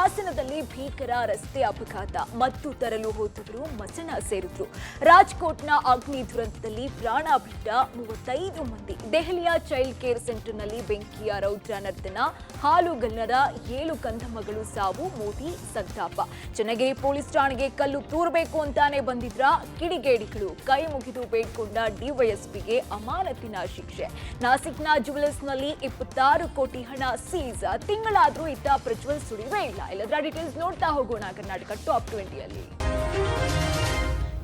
ಹಾಸನದಲ್ಲಿ ಭೀಕರ ರಸ್ತೆ ಅಪಘಾತ. ಮದ್ದು ತರಲು ಹೋದವರು ಮಸಣ ಸೇರಿದ್ರು. ರಾಜ್ಕೋಟ್ನ ಅಗ್ನಿ ದುರಂತದಲ್ಲಿ ಪ್ರಾಣ ಬಿಟ್ಟ 35 ಮಂದಿ. ದೆಹಲಿಯ ಚೈಲ್ಡ್ ಕೇರ್ ಸೆಂಟರ್ನಲ್ಲಿ ಬೆಂಕಿಯ ರೌದ್ರ ನರ್ತನ. ಹಾಲುಗಲ್ಲರ 7 ಕಂದಮ್ಮಗಳು ಸಾವು. ಮೋದಿ ಸಂತಾಪ. ಚನ್ನಗಿರಿ ಪೊಲೀಸ್ ಠಾಣೆಗೆ ಕಲ್ಲು ತೂರಬೇಕು ಅಂತಾನೆ ಬಂದಿದ್ರ ಕಿಡಿಗೇಡಿಗಳು. ಕೈ ಮುಗಿದು ಬೇಡ್ಕೊಂಡ ಡಿವೈಎಸ್ಪಿಗೆ ಅಮಾನತಿನ ಶಿಕ್ಷೆ. ನಾಸಿಕ್ನ ಜುವೆಲರ್ಸ್ನಲ್ಲಿ 26 ಕೋಟಿ ಹಣ ಸೀಸ್. ತಿಂಗಳಾದ್ರೂ ಇತ್ತ ಪ್ರಜ್ವಲ್ ಸುಳಿವೇ ಇಲ್ಲ. ಎಲ್ಲದರ ಡೀಟೇಲ್ಸ್ ನೋಡ್ತಾ ಹೋಗೋಣ ಕರ್ನಾಟಕ ಟಾಪ್ 20ಯಲ್ಲಿ.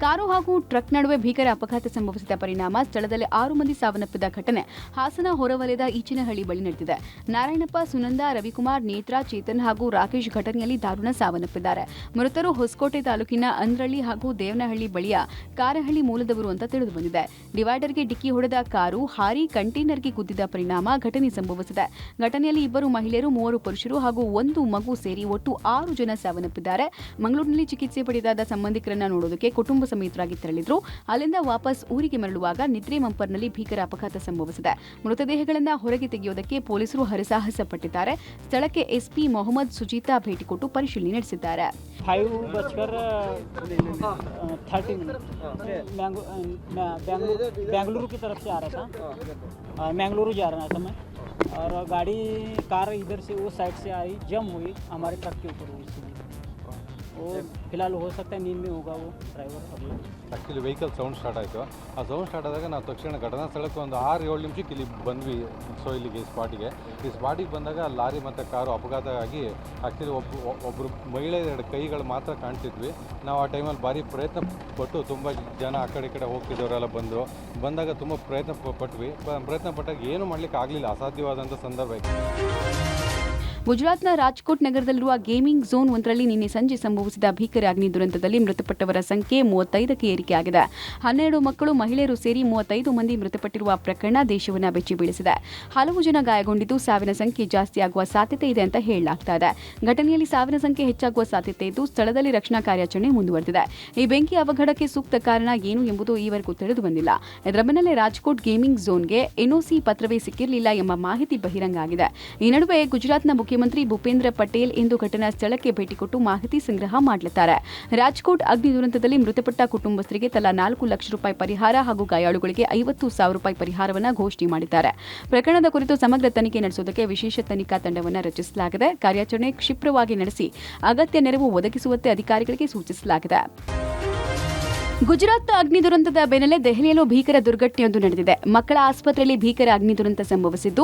ಕಾರು ಹಾಗೂ ಟ್ರಕ್ ನಡುವೆ ಭೀಕರ ಅಪಘಾತ ಸಂಭವಿಸಿದ ಪರಿಣಾಮ ಸ್ಥಳದಲ್ಲಿ 6 ಮಂದಿ ಸಾವನ್ನಪ್ಪಿದ ಘಟನೆ ಹಾಸನ ಹೊರವಲಯದ ಈಚಿನಹಳ್ಳಿ ಬಳಿ ನಡೆದಿದೆ. ನಾರಾಯಣಪ್ಪ, ಸುನಂದ, ರವಿಕುಮಾರ್, ನೇತ್ರ, ಚೇತನ್ ಹಾಗೂ ರಾಕೇಶ್ ಘಟನೆಯಲ್ಲಿ ದಾರುಣ ಸಾವನ್ನಪ್ಪಿದ್ದಾರೆ. ಮೃತರು ಹೊಸಕೋಟೆ ತಾಲೂಕಿನ ಅಂದ್ರಳ್ಳಿ ಹಾಗೂ ದೇವನಹಳ್ಳಿ ಬಳಿಯ ಕಾರಹಳ್ಳಿ ಮೂಲದವರು ಅಂತ ತಿಳಿದು ಬಂದಿದೆ. ಡಿವೈಡರ್ಗೆ ಡಿಕ್ಕಿ ಹೊಡೆದ ಕಾರು ಹಾರಿ ಕಂಟೈನರ್ಗೆ ಗುದ್ದಿದ ಪರಿಣಾಮ ಘಟನೆ ಸಂಭವಿಸಿದೆ. ಘಟನೆಯಲ್ಲಿ 2 ಮಹಿಳೆಯರು, 3 ಪುರುಷರು ಹಾಗೂ 1 ಮಗು ಸೇರಿ ಒಟ್ಟು 6 ಜನ ಸಾವನ್ನಪ್ಪಿದ್ದಾರೆ. ಮಂಗಳೂರಿನಲ್ಲಿ ಚಿಕಿತ್ಸೆ ಪಡೆದಾದ ಸಂಬಂಧಿಕರನ್ನ ನೋಡೋದಕ್ಕೆ ಕುಟುಂಬ ಸಮೇತರಾಗಿ ತೆರಳಿದ್ರು. ಅಲ್ಲಿಂದ ವಾಪಸ್ ಊರಿಗೆ ಮರಳುವಾಗ ನಿದ್ರೆ ಮಂಪರ್ನಲ್ಲಿ ಭೀಕರ ಅಪಘಾತ ಸಂಭವಿಸಿದೆ. ಮೃತದೇಹಗಳನ್ನು ಹೊರಗೆ ತೆಗೆಯುವುದಕ್ಕೆ ಪೊಲೀಸರು ಹರಸಾಹಸ ಪಟ್ಟಿದ್ದಾರೆ. ಸ್ಥಳಕ್ಕೆ ಎಸ್ಪಿ ಮೊಹಮ್ಮದ್ ಸುಜೀತಾ ಭೇಟಿ ಕೊಟ್ಟು ಪರಿಶೀಲನೆ ನಡೆಸಿದ್ದಾರೆ. 5:30 बेंगलुरु की तरफ से आ रहा था, मैंगलुरु जा रहा था मैं, और गाड़ी कार इधर से वो साइड से आई, जम हुई, हमारे ट्रक के ऊपर हुई. वो फिलहाल हो सकता है नींद में होगा वो driver. Actually vehicle sound start ಆಯಿತು. ಆ ಸೌಂಡ್ ಸ್ಟಾರ್ಟ್ ಆದಾಗ ನಾವು ತಕ್ಷಣ ಘಟನಾ ಸ್ಥಳಕ್ಕೆ ಒಂದು 6-7 ನಿಮಿಷಕ್ಕೆ ಇಲ್ಲಿ ಬಂದ್ವಿ. ಸೊ ಇಲ್ಲಿಗೆ ಸ್ಪಾಟಿಗೆ ಬಂದಾಗ ಲಾರಿ ಮತ್ತು ಕಾರು ಅಪಘಾತ ಆಗಿ ಆ್ಯಕ್ಚುಲಿ ಒಬ್ಬರು ಮಹಿಳೆ 2 ಕೈಗಳು ಮಾತ್ರ ಕಾಣ್ತಿದ್ವಿ. ನಾವು ಆ ಟೈಮಲ್ಲಿ ಭಾರಿ ಪ್ರಯತ್ನ ಪಟ್ಟು ತುಂಬ ಜನ ಆ ಕಡೆ ಈ ಕಡೆ ಹೋಗ್ತಿದ್ದವರೆಲ್ಲ ಬಂದಾಗ ತುಂಬ ಪ್ರಯತ್ನ ಪಟ್ಟಾಗ ಏನೂ ಮಾಡಲಿಕ್ಕೆ ಆಗಲಿಲ್ಲ. ಅಸಾಧ್ಯವಾದಂಥ ಸಂದರ್ಭ ಇತ್ತು. ಗುಜರಾತ್ನ ರಾಜ್ಕೋಟ್ ನಗರದಲ್ಲಿರುವ ಗೇಮಿಂಗ್ ಝೋನ್ ಒಂದರಲ್ಲಿ ನಿನ್ನೆ ಸಂಜೆ ಸಂಭವಿಸಿದ ಭೀಕರ ಅಗ್ನಿ ದುರಂತದಲ್ಲಿ ಮೃತಪಟ್ಟವರ ಸಂಖ್ಯೆ 35ಕ್ಕೆ ಏರಿಕೆಯಾಗಿದೆ. 12 ಮಕ್ಕಳು, ಮಹಿಳೆಯರು ಸೇರಿ 35 ಮಂದಿ ಮೃತಪಟ್ಟಿರುವ ಪ್ರಕರಣ ದೇಶವನ್ನು ಬೆಚ್ಚಿ ಬೀಳಿಸಿದೆ. ಹಲವು ಜನ ಗಾಯಗೊಂಡಿದ್ದು ಸಾವಿನ ಸಂಖ್ಯೆ ಜಾಸ್ತಿಯಾಗುವ ಸಾಧ್ಯತೆ ಇದೆ ಅಂತ ಹೇಳಲಾಗ್ತಾ ಇದೆ. ಘಟನೆಯಲ್ಲಿ ಸಾವಿನ ಸಂಖ್ಯೆ ಹೆಚ್ಚಾಗುವ ಸಾಧ್ಯತೆ ಇದ್ದು ಸ್ಥಳದಲ್ಲಿ ರಕ್ಷಣಾ ಕಾರ್ಯಾಚರಣೆ ಮುಂದುವರೆದಿದೆ. ಈ ಬೆಂಕಿ ಅವಘಡಕ್ಕೆ ಸೂಕ್ತ ಕಾರಣ ಏನು ಎಂಬುದು ಈವರೆಗೂ ತಿಳಿದು ಬಂದಿಲ್ಲ. ಇದರ ಬೆನ್ನಲ್ಲೇ ರಾಜ್ಕೋಟ್ ಗೇಮಿಂಗ್ ಝೋನ್ಗೆ ಎನ್ಒಸಿ ಪತ್ರವೇ ಸಿಕ್ಕಿರಲಿಲ್ಲ ಎಂಬ ಮಾಹಿತಿ ಬಹಿರಂಗ ಆಗಿದೆ. ಈ ನಡುವೆ ಗುಜರಾತ್ನ ಮುಖ್ಯಮಂತ್ರಿ ಭೂಪೇಂದ್ರ ಪಟೇಲ್ ಇಂದು ಘಟನಾ ಸ್ಥಳಕ್ಕೆ ಭೇಟಿ ಕೊಟ್ಟು ಮಾಹಿತಿ ಸಂಗ್ರಹ ಮಾಡಲಿದ್ದಾರೆ. ರಾಜ್ಕೋಟ್ ಅಗ್ನಿ ದುರಂತದಲ್ಲಿ ಮೃತಪಟ್ಟ ಕುಟುಂಬಸ್ಥರಿಗೆ ತಲಾ 4 ಲಕ್ಷ ರೂಪಾಯಿ ಪರಿಹಾರ ಹಾಗೂ ಗಾಯಾಳುಗಳಿಗೆ 50,000 ರೂಪಾಯಿ ಪರಿಹಾರವನ್ನು ಘೋಷಣೆ ಮಾಡಿದ್ದಾರೆ. ಪ್ರಕರಣದ ಕುರಿತು ಸಮಗ್ರ ತನಿಖೆ ನಡೆಸುವುದಕ್ಕೆ ವಿಶೇಷ ತನಿಖಾ ತಂಡವನ್ನು ರಚಿಸಲಾಗಿದೆ. ಕಾರ್ಯಾಚರಣೆ ಕ್ಷಿಪ್ರವಾಗಿ ನಡೆಸಿ ಅಗತ್ಯ ನೆರವು ಒದಗಿಸುವಂತೆ ಅಧಿಕಾರಿಗಳಿಗೆ ಸೂಚಿಸಲಾಗಿದೆ. ಗುಜರಾತ್ ಅಗ್ನಿ ದುರಂತದ ಬೆನ್ನಲ್ಲೇ ದೆಹಲಿಯಲ್ಲೂ ಭೀಕರ ದುರ್ಘಟನೆಯೊಂದು ನಡೆದಿದೆ. ಮಕ್ಕಳ ಆಸ್ಪತ್ರೆಯಲ್ಲಿ ಭೀಕರ ಅಗ್ನಿ ದುರಂತ ಸಂಭವಿಸಿದ್ದು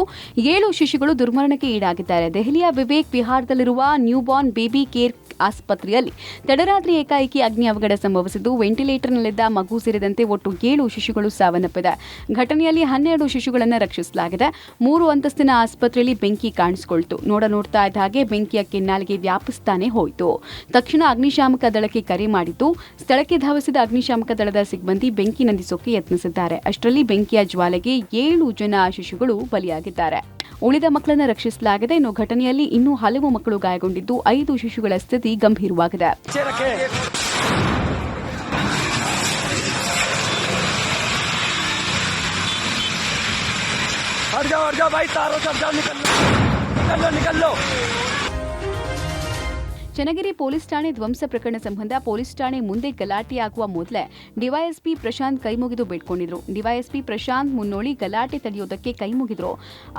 7 ಶಿಶುಗಳು ದುರ್ಮರಣಕ್ಕೆ ಈಡಾಗಿದ್ದಾರೆ. ದೆಹಲಿಯ ವಿವೇಕ್ ವಿಹಾರದಲ್ಲಿರುವ ನ್ಯೂಬಾರ್ನ್ ಬೇಬಿ ಕೇರ್ ಆಸ್ಪತ್ರೆಯಲ್ಲಿ ತಡರಾತ್ರಿ ಏಕಾಏಕಿ ಅಗ್ನಿ ಅವಘಡ ಸಂಭವಿಸಿದ್ದು ವೆಂಟಿಲೇಟರ್ನಲ್ಲಿದ್ದ ಮಗು ಸೇರಿದಂತೆ ಒಟ್ಟು 7 ಶಿಶುಗಳು ಸಾವನ್ನಪ್ಪಿದೆ. ಘಟನೆಯಲ್ಲಿ 12 ಶಿಶುಗಳನ್ನು ರಕ್ಷಿಸಲಾಗಿದೆ. 3 ಅಂತಸ್ತಿನ ಆಸ್ಪತ್ರೆಯಲ್ಲಿ ಬೆಂಕಿ ಕಾಣಿಸಿಕೊಳ್ತು. ನೋಡ್ತಾ ಇದ್ದ ಹಾಗೆ ಬೆಂಕಿಯ ಕೆನ್ನಾಲಿಗೆ ವ್ಯಾಪಿಸ್ತಾನೆ ಹೋಯಿತು. ತಕ್ಷಣ ಅಗ್ನಿಶಾಮಕ ದಳಕ್ಕೆ ಕರೆ ಮಾಡಿದ್ದು ಸ್ಥಳಕ್ಕೆ ಧಾವಿಸಿದ ಅಗ್ನಿಶಾಮಕ ದಳದ ಸಿಬ್ಬಂದಿ ಬೆಂಕಿ ನಂದಿಸೋಕೆ ಯತ್ನಿಸಿದ್ದಾರೆ. ಅಷ್ಟರಲ್ಲಿ ಬೆಂಕಿಯ ಜ್ವಾಲೆಗೆ 7 ಜನ ಶಿಶುಗಳು ಬಲಿಯಾಗಿದ್ದಾರೆ. ಉಳಿದ ಮಕ್ಕಳನ್ನು ರಕ್ಷಿಸಲಾಗಿದೆ. ಇನ್ನು ಘಟನೆಯಲ್ಲಿ ಇನ್ನೂ ಹಲವು ಮಕ್ಕಳು ಗಾಯಗೊಂಡಿದ್ದು 5 ಶಿಶುಗಳ ಸ್ಥಿತಿ ಗಂಭೀರವಾಗಿದೆ. ಚನ್ನಗಿರಿ ಪೊಲೀಸ್ ಠಾಣೆ ಧ್ವಂಸ ಪ್ರಕರಣ ಸಂಬಂಧ ಪೊಲೀಸ್ ಠಾಣೆ ಮುಂದೆ ಗಲಾಟೆಯಾಗುವ ಮೊದಲೇ ಡಿವೈಎಸ್ಪಿ ಪ್ರಶಾಂತ್ ಕೈಮುಗಿದು ಬೇಡ್ಕೊಂಡಿದ್ರು. ಡಿವೈಎಸ್ಪಿ ಪ್ರಶಾಂತ್ ಮುನ್ನೋಳಿ ಗಲಾಟೆ ತಡೆಯೋದಕ್ಕೆ ಕೈಮುಗಿದ್ರು.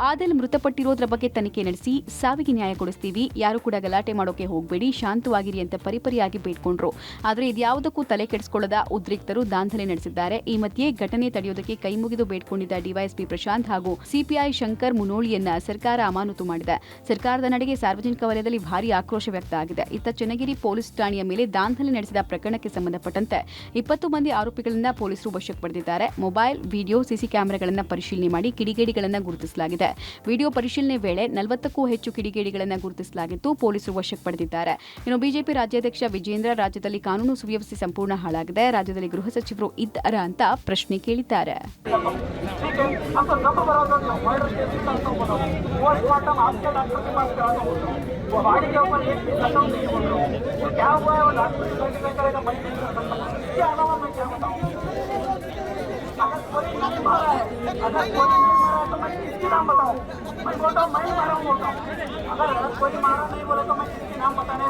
ಆದಲ್ ಮೃತಪಟ್ಟಿರೋದ್ರ ಬಗ್ಗೆ ತನಿಖೆ ನಡೆಸಿ ಸಾವಿಗೆ ನ್ಯಾಯ ಕೊಡಿಸ್ತೀವಿ, ಯಾರು ಕೂಡ ಗಲಾಟೆ ಮಾಡೋಕೆ ಹೋಗಬೇಡಿ, ಶಾಂತವಾಗಿರಿ ಅಂತ ಪರಿಪರಿಯಾಗಿ ಬೇಡ್ಕೊಂಡ್ರು. ಆದರೆ ಇದ್ಯಾವುದಕ್ಕೂ ತಲೆ ಕೆಡಿಸಿಕೊಳ್ಳದ ಉದ್ರಿಕ್ತರು ದಾಂಧಲೆ ನಡೆಸಿದ್ದಾರೆ. ಈ ಮಧ್ಯೆ ಘಟನೆ ತಡೆಯೋದಕ್ಕೆ ಕೈಮುಗಿದು ಬೇಡ್ಕೊಂಡಿದ್ದ ಡಿವೈಎಸ್ಪಿ ಪ್ರಶಾಂತ್ ಹಾಗೂ ಸಿಪಿಐ ಶಂಕರ್ ಮುನ್ನೋಳಿಯನ್ನ ಸರ್ಕಾರ ಅಮಾನತು ಮಾಡಿದೆ. ಸರ್ಕಾರದ ನಡೆಗೆ ಸಾರ್ವಜನಿಕ ವಲಯದಲ್ಲಿ ಭಾರೀ ಆಕ್ರೋಶ ವ್ಯಕ್ತ ಆಗಿದೆ. ಇತ್ತ ಚನ್ನಗಿರಿ ಪೊಲೀಸ್ ಠಾಣೆಯ ಮೇಲೆ ದಾಂಧಲೆ ನಡೆಸಿದ ಪ್ರಕರಣಕ್ಕೆ ಸಂಬಂಧಪಟ್ಟಂತೆ 20 ಮಂದಿ ಆರೋಪಿಗಳಿಂದ ಪೊಲೀಸರು ವಶಕ್ಕೆ ಪಡೆದಿದ್ದಾರೆ. ಮೊಬೈಲ್, ವಿಡಿಯೋ, ಸಿಸಿ ಕ್ಯಾಮೆರಾಗಳನ್ನು ಪರಿಶೀಲನೆ ಮಾಡಿ ಕಿಡಿಗೇಡಿಗಳನ್ನು ಗುರುತಿಸಲಾಗಿದೆ. ವಿಡಿಯೋ ಪರಿಶೀಲನೆ ವೇಳೆ 40ಕ್ಕೂ ಹೆಚ್ಚು ಕಿಡಿಗೇಡಿಗಳನ್ನು ಗುರುತಿಸಲಾಗಿದ್ದು ಪೊಲೀಸರು ವಶಕ್ಕೆ ಪಡೆದಿದ್ದಾರೆ. ಇನ್ನು ಬಿಜೆಪಿ ರಾಜ್ಯಾಧ್ಯಕ್ಷ ವಿಜೇಂದ್ರ, ರಾಜ್ಯದಲ್ಲಿ ಕಾನೂನು ಸುವ್ಯವಸ್ಥೆ ಸಂಪೂರ್ಣ ಹಾಳಾಗಿದೆ, ರಾಜ್ಯದಲ್ಲಿ ಗೃಹ ಸಚಿವರು ಇದ್ದಾರಾ ಅಂತ ಪ್ರಶ್ನೆ ಕೇಳಿದ್ದಾರೆ. वो गाड़ी के ऊपर एक भी खत्म नहीं बोल रहा हूँ. वो क्या हुआ है वो डॉक्यूमेंट सर्टिफाई करेगा मैं इसके अलावा मैं क्या बताऊँ. अगर कोई नहीं मारा है तो मैं किसकी नाम बताऊँ. मैं बोलता हूँ मैं मारा हूँ बोलता हूँ. अगर कोई मारा नहीं बोले तो मैं किसकी नाम बताने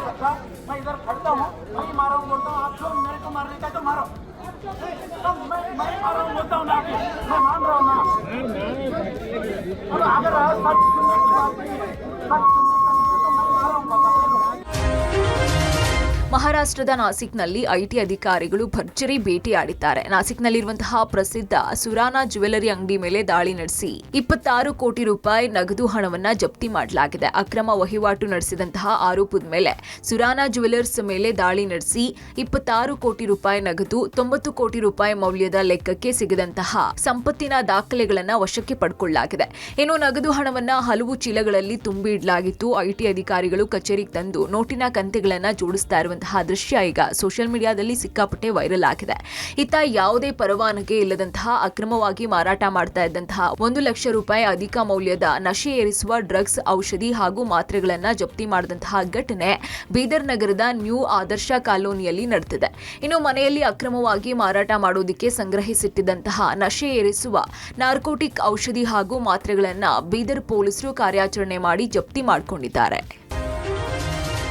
ಮಹಾರಾಷ್ಟ್ರದ ನಾಸಿಕ್ನಲ್ಲಿ ಐಟಿ ಅಧಿಕಾರಿಗಳು ಭರ್ಜರಿ ಭೇಟಿಯಾಡಿದ್ದಾರೆ. ನಾಸಿಕ್ನಲ್ಲಿರುವಂತಹ ಪ್ರಸಿದ್ಧ ಸುರಾನಾ ಜ್ಯುವೆಲರಿ ಅಂಗಡಿ ಮೇಲೆ ದಾಳಿ ನಡೆಸಿ 26 ಕೋಟಿ ರೂಪಾಯಿ ನಗದು ಹಣವನ್ನ ಜಪ್ತಿ ಮಾಡಲಾಗಿದೆ. ಅಕ್ರಮ ವಹಿವಾಟು ನಡೆಸಿದಂತಹ ಆರೋಪದ ಮೇಲೆ ಸುರಾನಾ ಜ್ಯುವೆಲರ್ಸ್ ಮೇಲೆ ದಾಳಿ ನಡೆಸಿ 26 ಕೋಟಿ ರೂಪಾಯಿ ನಗದು, 90 ಕೋಟಿ ರೂಪಾಯಿ ಮೌಲ್ಯದ ಲೆಕ್ಕಕ್ಕೆ ಸಿಗದಂತಹ ಸಂಪತ್ತಿನ ದಾಖಲೆಗಳನ್ನ ವಶಕ್ಕೆ ಪಡ್ಕೊಳ್ಳಲಾಗಿದೆ. ಇನ್ನು ನಗದು ಹಣವನ್ನ ಹಲವು ಚೀಲಗಳಲ್ಲಿ ತುಂಬಿ ಇಡಲಾಗಿತ್ತು. ಐಟಿ ಅಧಿಕಾರಿಗಳು ಕಚೇರಿಗೆ ತಂದು ನೋಟಿನ ಕಂತೆಗಳನ್ನ ಜೋಡಿಸ್ತಾ ಇರುವಂತಹ ದೃಶ್ಯ ಈಗ ಸೋಷಿಯಲ್ ಮೀಡಿಯಾದಲ್ಲಿ ಸಿಕ್ಕಾಪಟ್ಟೆ ವೈರಲ್ ಆಗಿದೆ. ಇತ್ತ ಯಾವುದೇ ಪರವಾನಗಿ ಇಲ್ಲದಂತಹ ಅಕ್ರಮವಾಗಿ ಮಾರಾಟ ಮಾಡ್ತಾ ಇದ್ದಂತಹ 1 ಲಕ್ಷ ರೂಪಾಯಿ ಅಧಿಕ ಮೌಲ್ಯದ ನಶೆ ಏರಿಸುವ ಡ್ರಗ್ಸ್, ಔಷಧಿ ಹಾಗೂ ಮಾತ್ರೆಗಳನ್ನ ಜಪ್ತಿ ಮಾಡಿದಂತಹ ಘಟನೆ ಬೀದರ್ ನಗರದ ನ್ಯೂ ಆದರ್ಶ ಕಾಲೋನಿಯಲ್ಲಿ ನಡೆದಿದೆ. ಇನ್ನು ಮನೆಯಲ್ಲಿ ಅಕ್ರಮವಾಗಿ ಮಾರಾಟ ಮಾಡೋದಕ್ಕೆ ಸಂಗ್ರಹಿಸಿಟ್ಟಿದ್ದಂತಹ ನಶೆ ಏರಿಸುವ ನಾರ್ಕೋಟಿಕ್ ಔಷಧಿ ಹಾಗೂ ಮಾತ್ರೆಗಳನ್ನ ಬೀದರ್ ಪೊಲೀಸರು ಕಾರ್ಯಾಚರಣೆ ಮಾಡಿ ಜಪ್ತಿ ಮಾಡಿಕೊಂಡಿದ್ದಾರೆ.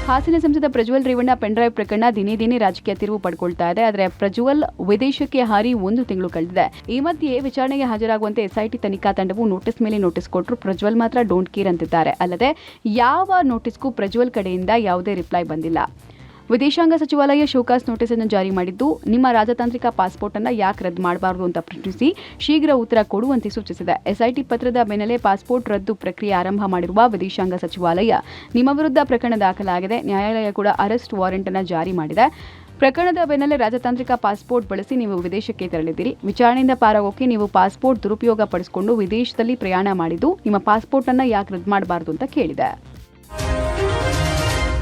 ಹಾಸನ ಸಂಸದ ಪ್ರಜ್ವಲ್ ರೇವಣ್ಣ ಪೆನ್ಡ್ರೈವ್ ಪ್ರಕರಣ ದಿನೇ ದಿನೇ ರಾಜಕೀಯ ತಿರುವು ಪಡ್ಕೊಳ್ತಾ ಇದೆ. ಆದರೆ ಪ್ರಜ್ವಲ್ ವಿದೇಶಕ್ಕೆ ಹಾರಿ 1 ತಿಂಗಳು ಕಳೆದಿದೆ. ಈ ಮಧ್ಯೆ ವಿಚಾರಣೆಗೆ ಹಾಜರಾಗುವಂತೆ ಎಸ್ಐಟಿ ತನಿಖಾ ತಂಡವು ನೋಟಿಸ್ ಮೇಲೆ ನೋಟಿಸ್ ಕೊಟ್ಟರು. ಪ್ರಜ್ವಲ್ ಮಾತ್ರ ಡೋಂಟ್ ಕೇರ್ ಅಂತಿದ್ದಾರೆ. ಅಲ್ಲದೆ ಯಾವ ನೋಟಿಸ್ಗೂ ಪ್ರಜ್ವಲ್ ಕಡೆಯಿಂದ ಯಾವುದೇ ರಿಪ್ಲೈ ಬಂದಿಲ್ಲ. ವಿದೇಶಾಂಗ ಸಚಿವಾಲಯ ಶೋಕಾಸ್ ನೋಟಿಸ್ ಅನ್ನು ಜಾರಿ ಮಾಡಿದ್ದು, ನಿಮ್ಮ ರಾಜತಾಂತ್ರಿಕ ಪಾಸ್ಪೋರ್ಟ್ ಅನ್ನು ಯಾಕೆ ರದ್ದು ಮಾಡಬಾರದು ಅಂತ ಪ್ರಶ್ನಿಸಿ ಶೀಘ್ರ ಉತ್ತರ ಕೊಡುವಂತೆ ಸೂಚಿಸಿದೆ. ಎಸ್ಐಟಿ ಪತ್ರದ ಬೆನ್ನಲ್ಲೇ ಪಾಸ್ಪೋರ್ಟ್ ರದ್ದು ಪ್ರಕ್ರಿಯೆ ಆರಂಭ ಮಾಡಿರುವ ವಿದೇಶಾಂಗ ಸಚಿವಾಲಯ ನಿಮ್ಮ ವಿರುದ್ಧ ಪ್ರಕರಣ ದಾಖಲಾಗಿದೆ. ನ್ಯಾಯಾಲಯ ಕೂಡ ಅರೆಸ್ಟ್ ವಾರೆಂಟ್ ಅನ್ನು ಜಾರಿ ಮಾಡಿದೆ. ಪ್ರಕರಣದ ಬೆನ್ನಲ್ಲೇ ರಾಜತಾಂತ್ರಿಕ ಪಾಸ್ಪೋರ್ಟ್ ಬಳಸಿ ನೀವು ವಿದೇಶಕ್ಕೆ ತೆರಳಿದ್ದೀರಿ. ವಿಚಾರಣೆಯಿಂದ ಪಾರಾಗೋಕೆ ನೀವು ಪಾಸ್ಪೋರ್ಟ್ ದುರುಪಯೋಗ ಪಡಿಸಿಕೊಂಡು ವಿದೇಶದಲ್ಲಿ ಪ್ರಯಾಣ ಮಾಡಿದ್ದು, ನಿಮ್ಮ ಪಾಸ್ಪೋರ್ಟ್ ಅನ್ನು ಯಾಕೆ ರದ್ದು ಮಾಡಬಾರದು ಅಂತ ಕೇಳಿದೆ.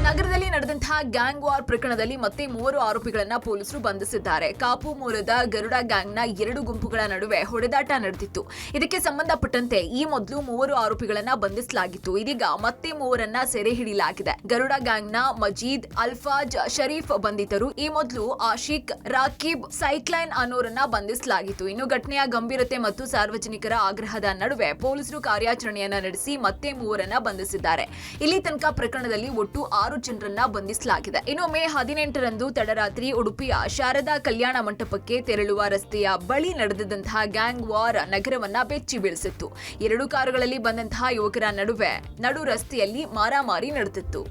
ನಗರದಲ್ಲಿ ನಡೆದಂತಹ ಗ್ಯಾಂಗ್ ವಾರ್ ಪ್ರಕರಣದಲ್ಲಿ ಮತ್ತೆ 3 ಆರೋಪಿಗಳನ್ನ ಪೊಲೀಸರು ಬಂಧಿಸಿದ್ದಾರೆ. ಕಾಪು ಮೂಲದ ಗರುಡ ಗ್ಯಾಂಗ್ನ 2 ಗುಂಪುಗಳ ನಡುವೆ ಹೊಡೆದಾಟ ನಡೆದಿತ್ತು. ಇದಕ್ಕೆ ಸಂಬಂಧಪಟ್ಟಂತೆ ಈ ಮೊದಲು 3 ಆರೋಪಿಗಳನ್ನ ಬಂಧಿಸಲಾಗಿತ್ತು. ಇದೀಗ ಮತ್ತೆ 3ರನ್ನ ಸೆರೆ ಹಿಡಿಯಲಾಗಿದೆ. ಗರುಡ ಗ್ಯಾಂಗ್ನ ಮಜೀದ್, ಅಲ್ಫಾಜ್, ಶರೀಫ್ ಬಂಧಿತರು. ಈ ಮೊದಲು ಆಶಿಕ್, ರಾಕೀಬ್, ಸೈಕ್ಲೈನ್ ಅನ್ನೋರನ್ನ ಬಂಧಿಸಲಾಗಿತ್ತು. ಇನ್ನು ಘಟನೆಯ ಗಂಭೀರತೆ ಮತ್ತು ಸಾರ್ವಜನಿಕರ ಆಗ್ರಹದ ನಡುವೆ ಪೊಲೀಸರು ಕಾರ್ಯಾಚರಣೆಯನ್ನ ನಡೆಸಿ ಮತ್ತೆ 3ರನ್ನ ಬಂಧಿಸಿದ್ದಾರೆ. ಇಲ್ಲಿ ತನಕ ಪ್ರಕರಣದಲ್ಲಿ ಒಟ್ಟು 6 ಜನರನ್ನ ಬಂಧಿಸಲಾಗಿದೆ. ಇನ್ನು ಮೇ 18ರಂದು ತಡರಾತ್ರಿ ಉಡುಪಿಯ ಶಾರದಾ ಕಲ್ಯಾಣ ಮಂಟಪಕ್ಕೆ ತೆರಳುವ ರಸ್ತೆಯ ಬಳಿ ನಡೆದಂತಹ ಗ್ಯಾಂಗ್ ವಾರ್ ನಗರವನ್ನ ಬೆಚ್ಚಿ ಬೀಳಿಸಿತ್ತು. 2 ಕಾರುಗಳಲ್ಲಿ ಬಂದಂತಹ ಯುವಕರ ನಡುವೆ ನಡು ರಸ್ತೆಯಲ್ಲಿ ಮಾರಾಮಾರಿ ನಡೆದಿತ್ತು.